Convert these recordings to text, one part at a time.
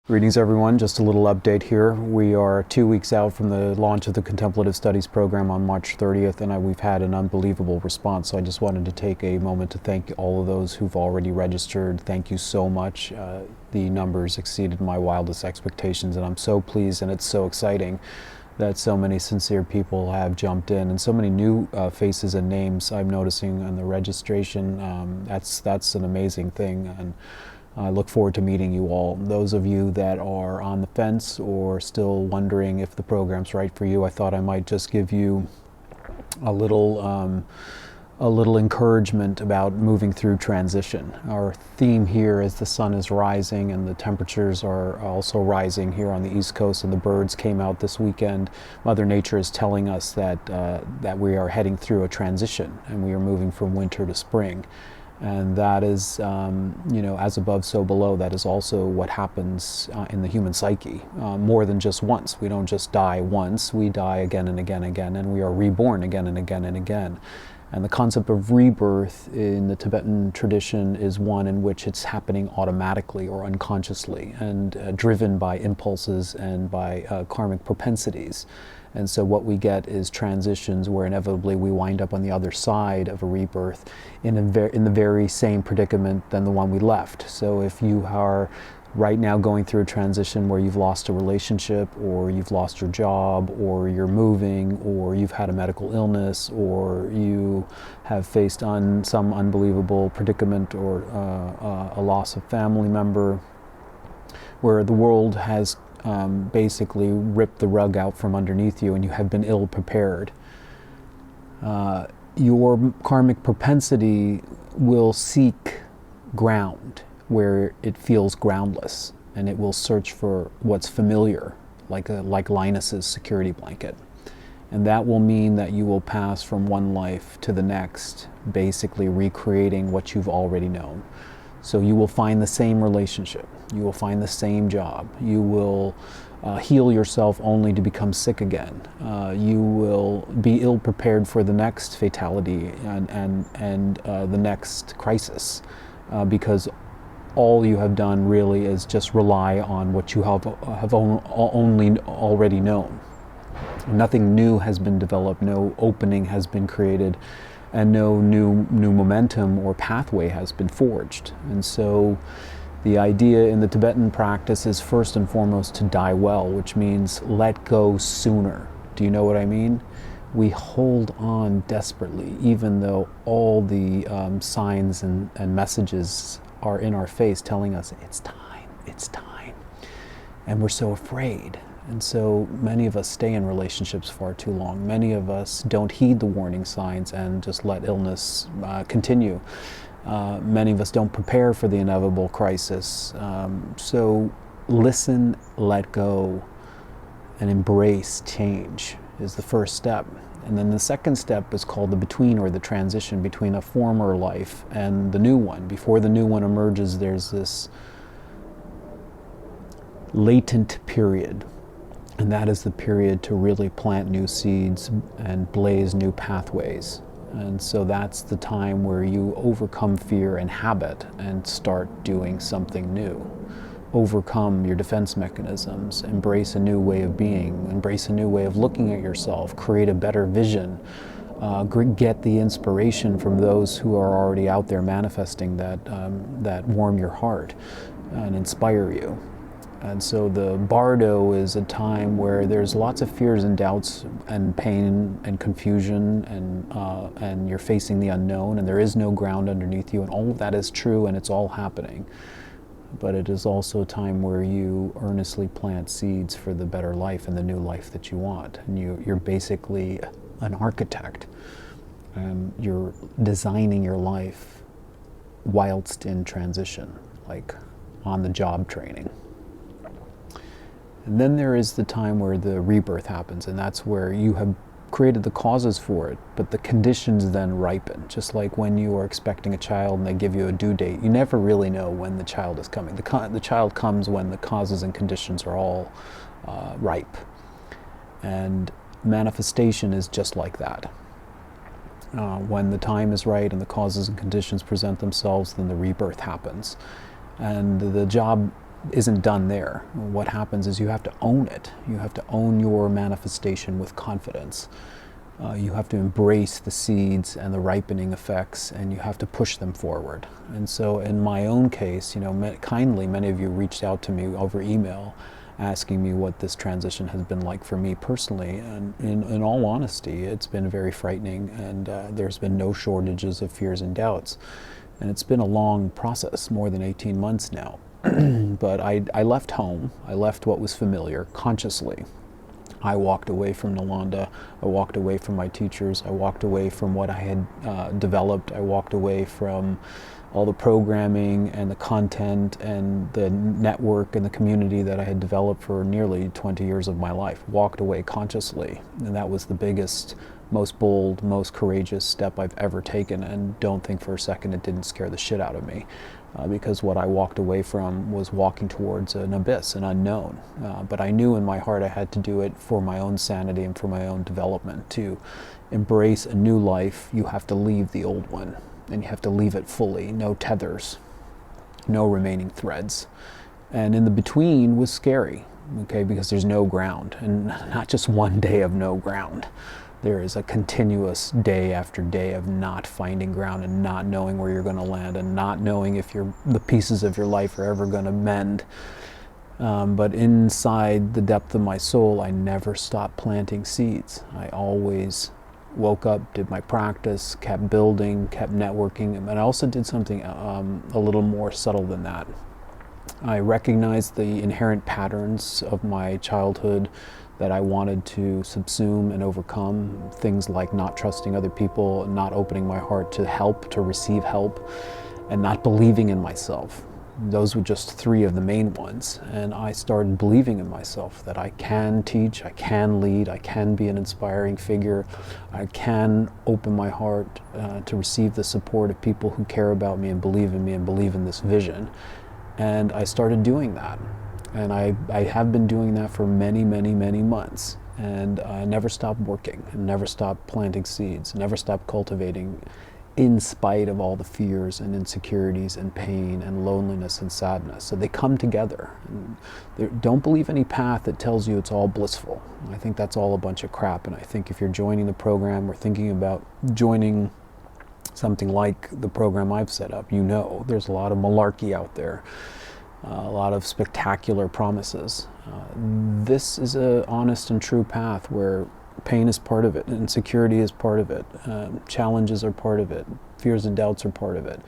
Greetings everyone, just a little update here. We are 2 weeks out from the launch of the Contemplative Studies Program on March 30th, and we've had an unbelievable response. So I just wanted to take a moment to thank all of those who've already registered. Thank you so much. The numbers exceeded my wildest expectations, and I'm so pleased, and it's so exciting that so many sincere people have jumped in, and so many new faces and names I'm noticing on the registration. That's an amazing thing, and I look forward to meeting you all. Those of you that are on the fence or still wondering if the program's right for you, I thought I might just give you a little encouragement about moving through transition. Our theme here is the sun is rising and the temperatures are also rising here on the East Coast, and the birds came out this weekend. Mother Nature is telling us that we are heading through a transition and we are moving from winter to spring. And that is, as above, so below. That is also what happens in the human psyche, more than just once. We don't just die once, we die again and again and again, and we are reborn again and again and again. And the concept of rebirth in the Tibetan tradition is one in which it's happening automatically or unconsciously, and driven by impulses and by karmic propensities. And so what we get is transitions where inevitably we wind up on the other side of a rebirth in the very same predicament than the one we left. So if you are right now going through a transition where you've lost a relationship, or you've lost your job, or you're moving, or you've had a medical illness, or you have faced some unbelievable predicament, or a loss of family member, where the world has basically ripped the rug out from underneath you and you have been ill prepared, your karmic propensity will seek ground where it feels groundless, and it will search for what's familiar, like Linus's security blanket. And that will mean that you will pass from one life to the next, basically recreating what you've already known. So you will find the same relationship, you will find the same job, you will heal yourself only to become sick again. You will be ill prepared for the next fatality and the next crisis, because all you have done really is just rely on what you have only already known. Nothing new has been developed, no opening has been created, and no new momentum or pathway has been forged. And so the idea in the Tibetan practice is first and foremost to die well, which means let go sooner. Do you know what I mean? We hold on desperately, even though all the signs and messages are in our face telling us it's time. And we're so afraid. And so many of us stay in relationships far too long. Many of us don't heed the warning signs and just let illness continue. Many of us don't prepare for the inevitable crisis. So listen, let go, and embrace change is the first step. And then the second step is called the between, or the transition between a former life and the new one. Before the new one emerges, there's this latent period. And that is the period to really plant new seeds and blaze new pathways. And so that's the time where you overcome fear and habit and start doing something new. Overcome your defense mechanisms, embrace a new way of being, embrace a new way of looking at yourself, create a better vision, get the inspiration from those who are already out there manifesting that warm your heart and inspire you. And so the bardo is a time where there's lots of fears and doubts and pain and confusion, and you're facing the unknown, and there is no ground underneath you, and all of that is true, and it's all happening. But it is also a time where you earnestly plant seeds for the better life and the new life that you want. And you're basically an architect. You're designing your life whilst in transition, like on-the-job training. And then there is the time where the rebirth happens, and that's where you have created the causes for it, but the conditions then ripen. Just like when you are expecting a child and they give you a due date, you never really know when the child is coming. The child comes when the causes and conditions are all ripe. And manifestation is just like that. When the time is right and the causes and conditions present themselves, then the rebirth happens. And the job isn't done there. What happens is you have to own it. You have to own your manifestation with confidence. You have to embrace the seeds and the ripening effects, and you have to push them forward. And so in my own case, kindly many of you reached out to me over email asking me what this transition has been like for me personally. And in all honesty, it's been very frightening, and there's been no shortages of fears and doubts. And it's been a long process, more than 18 months now. But I left home. I left what was familiar consciously. I walked away from Nalanda. I walked away from my teachers. I walked away from what I had developed. I walked away from all the programming and the content and the network and the community that I had developed for nearly 20 years of my life. Walked away consciously. And that was the biggest, most bold, most courageous step I've ever taken. And don't think for a second it didn't scare the shit out of me. Because what I walked away from was walking towards an abyss, an unknown. But I knew in my heart I had to do it for my own sanity and for my own development. To embrace a new life, you have to leave the old one, and you have to leave it fully. No tethers, no remaining threads. And in the between was scary, okay, because there's no ground, and not just one day of no ground. There is a continuous day after day of not finding ground and not knowing where you're going to land and not knowing if the pieces of your life are ever going to mend. But inside the depth of my soul, I never stopped planting seeds. I always woke up, did my practice, kept building, kept networking, and I also did something a little more subtle than that. I recognized the inherent patterns of my childhood that I wanted to subsume and overcome, things like not trusting other people, not opening my heart to help, to receive help, and not believing in myself. Those were just three of the main ones. And I started believing in myself that I can teach, I can lead, I can be an inspiring figure, I can open my heart to receive the support of people who care about me and believe in me and believe in this vision. And I started doing that. And I have been doing that for many, many, many months. And I never stopped working, and never stopped planting seeds, never stopped cultivating, in spite of all the fears and insecurities and pain and loneliness and sadness. So they come together. And don't believe any path that tells you it's all blissful. I think that's all a bunch of crap. And I think if you're joining the program or thinking about joining something like the program I've set up, there's a lot of malarkey out there. A lot of spectacular promises. This is an honest and true path where pain is part of it, insecurity is part of it, challenges are part of it, fears and doubts are part of it.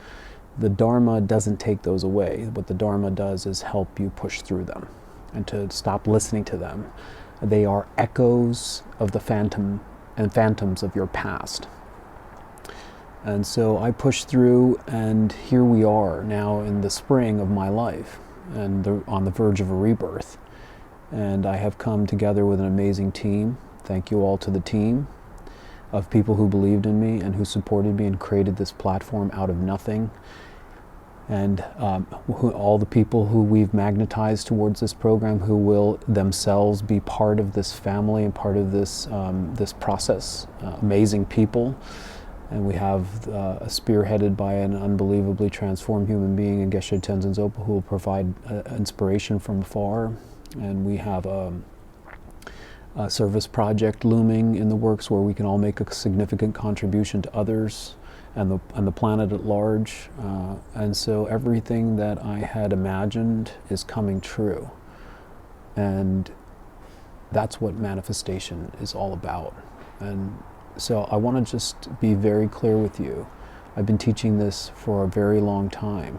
The Dharma doesn't take those away. What the Dharma does is help you push through them and to stop listening to them. They are echoes of the phantoms of your past. And so I pushed through, and here we are now in the spring of my life, and on the verge of a rebirth. And I have come together with an amazing team. Thank you all to the team of people who believed in me and who supported me and created this platform out of nothing. And all the people who we've magnetized towards this program, who will themselves be part of this family and part of this process. Amazing people. And we have spearheaded by an unbelievably transformed human being in Geshe Tenzin Zopa, who will provide inspiration from afar. And we have a service project looming in the works where we can all make a significant contribution to others and the planet at large. And so everything that I had imagined is coming true. And that's what manifestation is all about. And so I want to just be very clear with you. I've been teaching this for a very long time,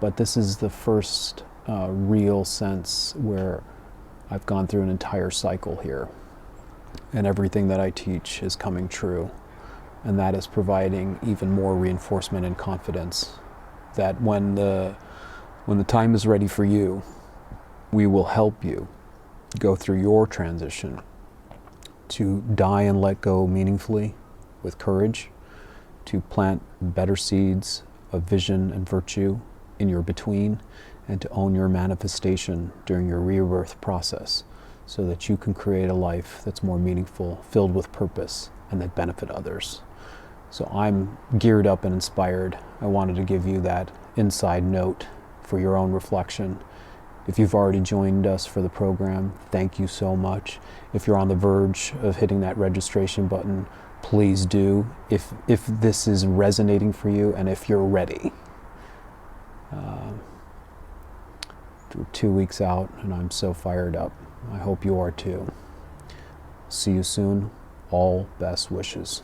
but this is the first real sense where I've gone through an entire cycle here, and everything that I teach is coming true, and that is providing even more reinforcement and confidence that when the time is ready for you, we will help you go through your transition to die and let go meaningfully with courage, to plant better seeds of vision and virtue in your between, and to own your manifestation during your rebirth process so that you can create a life that's more meaningful, filled with purpose, and that benefit others. So I'm geared up and inspired. I wanted to give you that inside note for your own reflection If you've already joined us for the program, thank you so much. If you're on the verge of hitting that registration button, please do. If this is resonating for you and if you're ready. 2 weeks out and I'm so fired up. I hope you are too. See you soon. All best wishes.